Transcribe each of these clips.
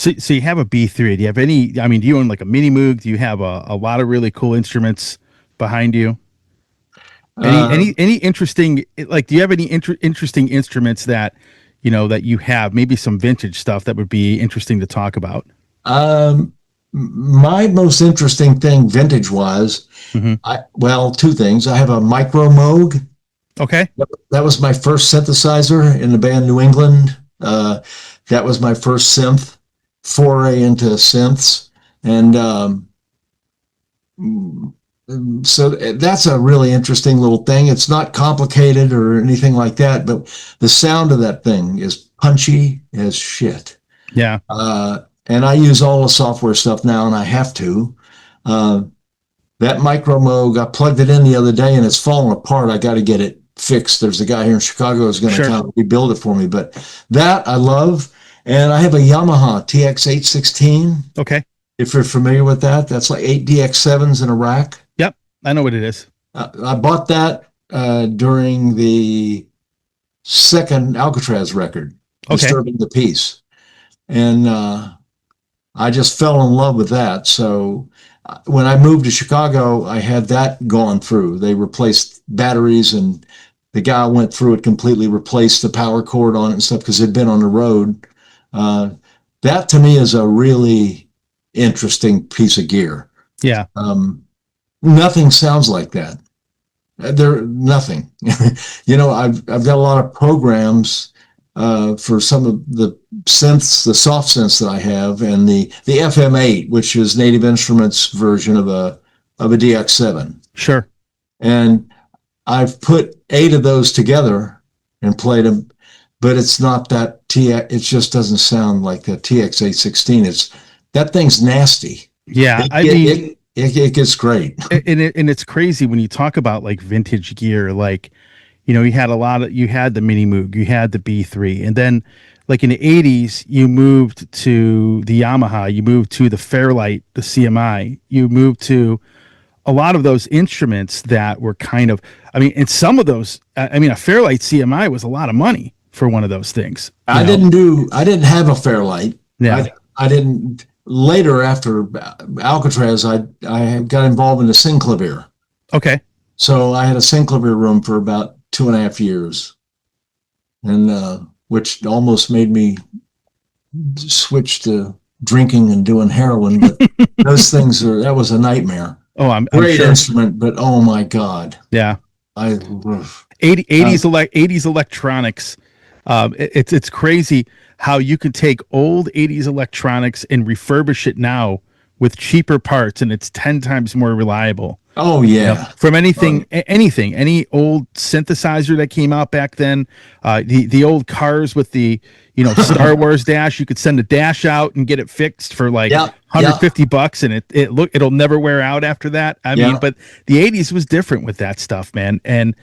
So you have a B3. Do you have any? I mean, do you own like a mini Moog? Do you have a lot of really cool instruments behind you? Any interesting, like, do you have any interesting instruments that that you have? Maybe some vintage stuff that would be interesting to talk about. Um, my most interesting thing vintage wise, Hmm. well, two things. I have a Micro Moog. Okay. That was my first synthesizer in the band New England. That was my first synth foray into synths. And so that's a really interesting little thing. It's not complicated or anything like that, but the sound of that thing is punchy as shit. Yeah. And I use all the software stuff now, and I have to. Uh, that Micro Moog, I plugged it in the other day, and it's falling apart. I got to get it fixed. There's a guy here in Chicago who's going to kind of rebuild it for me. But that I love. And I have a Yamaha TX816. Okay. If you're familiar with that, that's like 8 DX7s in a rack. Yep. I know what it is. I bought that during the second Alcatrazz record, Disturbing the Peace. And I just fell in love with that. So when I moved to Chicago, I had that gone through. They replaced batteries, and the guy went through it, completely replaced the power cord on it and stuff because it'd been on the road. That to me is a really interesting piece of gear. Yeah. Nothing sounds like that. Nothing. I've got a lot of programs for some of the synths, the soft synths that I have, and the FM8, which is Native Instruments version of a DX7. Sure. And I've put 8 of those together and played them, but it's not that it just doesn't sound like the TX816. That thing's nasty. Yeah, it gets great. And it's crazy when you talk about like vintage gear. Like, you had the Mini Moog, you had the B3, and then like in the 80s, you moved to the Yamaha, you moved to the Fairlight, the CMI, you moved to a lot of those instruments that were kind of, and some of those, a Fairlight CMI was a lot of money for one of those things. I didn't have a Fairlight. Yeah. I didn't. Later, after Alcatrazz, I got involved in the Synclavier. Okay. So I had a Synclavier room for about 2.5 years, and which almost made me switch to drinking and doing heroin. But those things that was a nightmare. Oh, I'm great sure. Instrument, but oh my God. Yeah. 80s electronics. It's crazy how you can take old 80s electronics and refurbish it now with cheaper parts, and it's 10 times more reliable. Oh yeah. From any old synthesizer that came out back then, the old cars with the Star Wars dash, you could send a dash out and get it fixed for like $150, and it'll never wear out after that. But the 80s was different with that stuff, man. And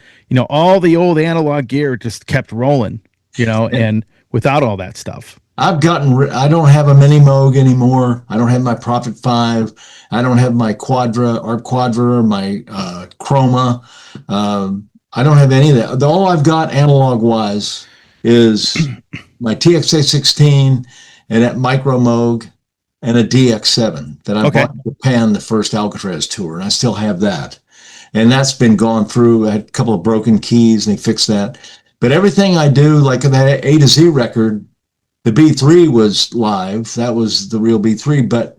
all the old analog gear just kept rolling, and without all that stuff. I don't have a Mini Moog anymore. I don't have my Prophet 5. I don't have my Art Quadra, my Chroma. I don't have any of that. All I've got analog wise is my TX816 and that Micro Moog and a DX7 that I bought in Japan the first Alcatrazz tour, and I still have that. And that's been gone through. I had a couple of broken keys, and they fixed that. But everything I do, like that A to Z record, the B3 was live. That was the real B3, but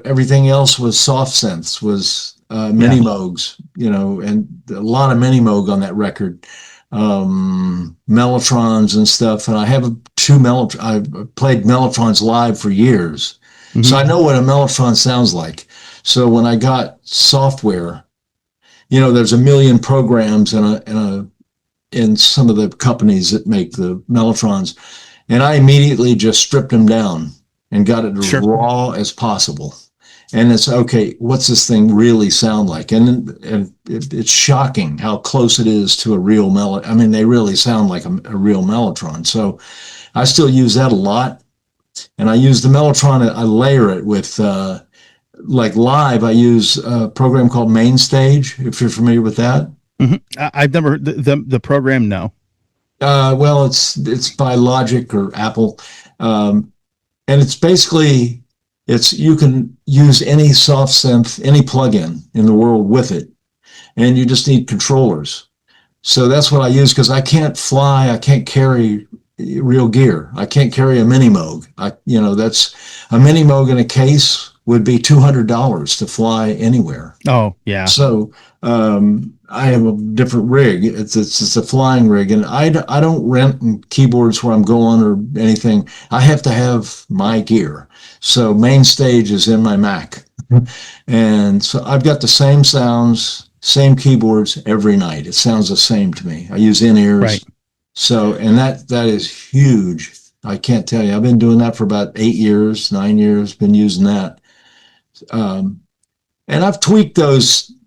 everything else was soft synths, was Mini Moogs, and a lot of Mini Moog on that record, Mellotrons and stuff. And I have I played Mellotrons live for years, so I know what a Mellotron sounds like. So when I got software, there's a million programs in some of the companies that make the Mellotrons, and I immediately just stripped them down and got it as raw as possible. And it's okay, what's this thing really sound like? And it's shocking how close it is to a real they really sound like a real Mellotron. So I still use that a lot, and I use the Mellotron. I layer it with like live. I use a program called Mainstage, if you're familiar with that. Mm-hmm. I've never heard the program. No. Well, it's by Logic or Apple, and and it's basically, you can use any soft synth, any plugin in the world with it, and you just need controllers. So that's what I use, because I can't fly, I can't carry real gear. I can't carry a mini Moog. That's a mini Moog in a case would be $200 to fly anywhere. Oh yeah. So I have a different rig. It's a flying rig, and I don't rent keyboards where I'm going or anything. I have to have my gear. So main stage is in my Mac, and so I've got the same sounds, same keyboards every night. It sounds the same to me. I use in-ears. Right. So, and that is huge. I can't tell you. I've been doing that for about 8 years, 9 years, been using that. And I've tweaked the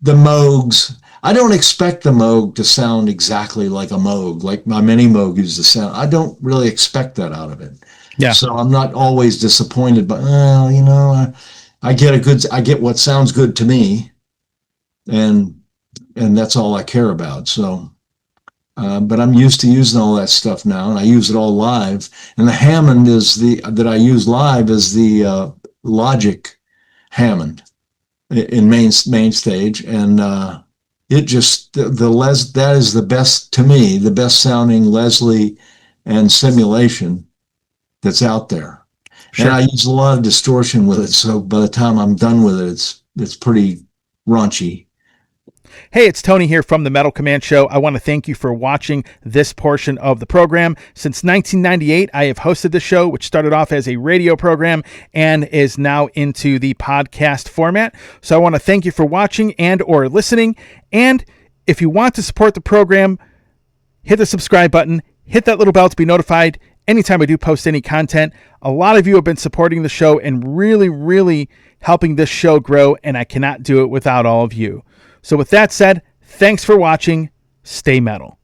Moogs. I don't expect the Moog to sound exactly like a Moog, like my mini Moog used to sound. I don't really expect that out of it. Yeah. So I'm not always disappointed, but I get what sounds good to me, and that's all I care about. So. But I'm used to using all that stuff now, and I use it all live. And the Hammond that I use live is the Logic Hammond in main stage, and it just that is the best, to me, the best sounding Leslie and simulation that's out there. Sure. And I use a lot of distortion with it, so by the time I'm done with it, it's pretty raunchy. Hey, it's Tony here from the Metal Command Show. I want to thank you for watching this portion of the program. Since 1998, I have hosted the show, which started off as a radio program and is now into the podcast format. So I want to thank you for watching and or listening. And if you want to support the program, hit the subscribe button, hit that little bell to be notified anytime I do post any content. A lot of you have been supporting the show and really, really helping this show grow, and I cannot do it without all of you. So with that said, thanks for watching. Stay metal.